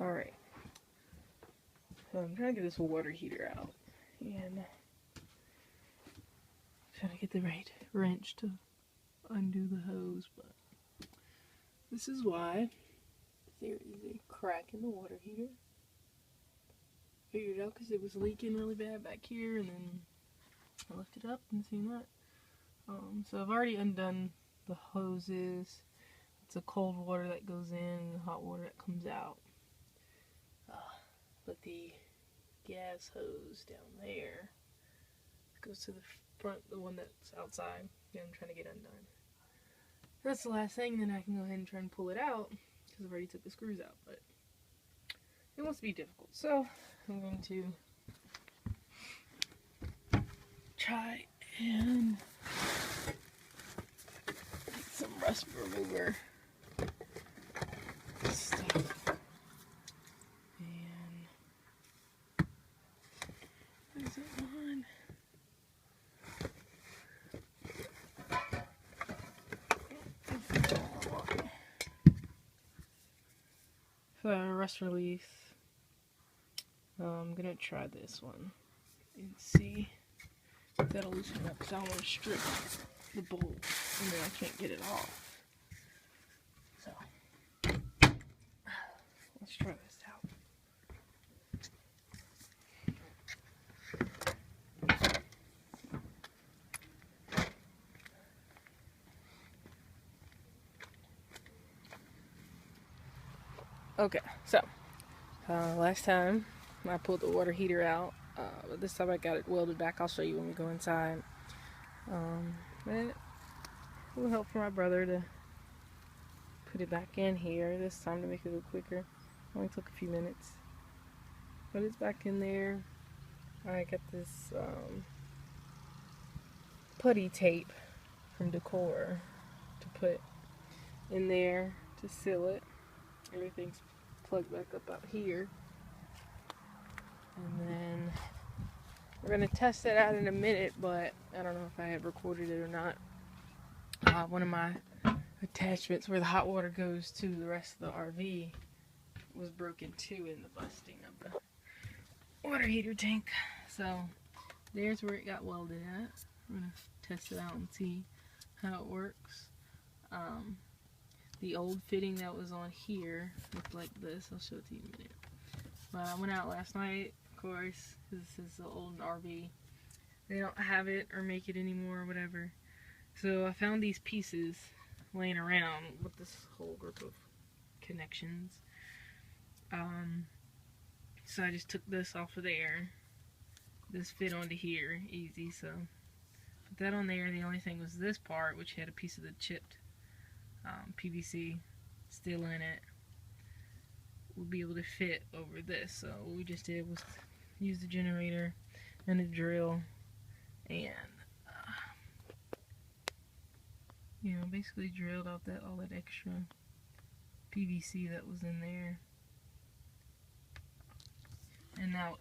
Alright. So I'm trying to get this water heater out. And trying to get the right wrench to undo the hose, but this is why there is a crack in the water heater. Figured it out because it was leaking really bad back here, and then I lifted it up and seen that. So I've already undone the hoses. It's a cold water that goes in and the hot water that comes out. But the gas hose down there goes to the front, the one that's outside, that I'm trying to get undone. That's the last thing, then I can go ahead and try and pull it out, because I've already took the screws out, but it wants to be difficult. So I'm going to try and get some rust remover stuff. And is it on? For rust release, I'm gonna try this one and see if that'll loosen it up, because I don't want to strip the bolt and then I can't get it off. So let's try this out. Okay, so last time I pulled the water heater out, but this time I got it welded back. I'll show you when we go inside. And it will help for my brother to put it back in here this time to make it a little quicker. Only took a few minutes, but it's back in there. I got this putty tape from Decor to put in there to seal it. Everything's plugged back up out here, and then we're gonna test it out in a minute, but I don't know if I have recorded it or not. One of my attachments where the hot water goes to the rest of the RV was broken too in the busting of the water heater tank. So there's where it got welded at. I'm gonna test it out and see how it works. The old fitting that was on here looked like this. I'll show it to you in a minute. But I went out last night, of course, because this is the old RV. They don't have it or make it anymore or whatever. So I found these pieces laying around with this whole group of connections. So I just took this off of there. This fit onto here easy, so put that on there. The only thing was this part, which had a piece of the chipped PVC still in it, will be able to fit over this. So what we just did was use the generator and a drill and you know, basically drilled out all that extra PVC that was in there, and now it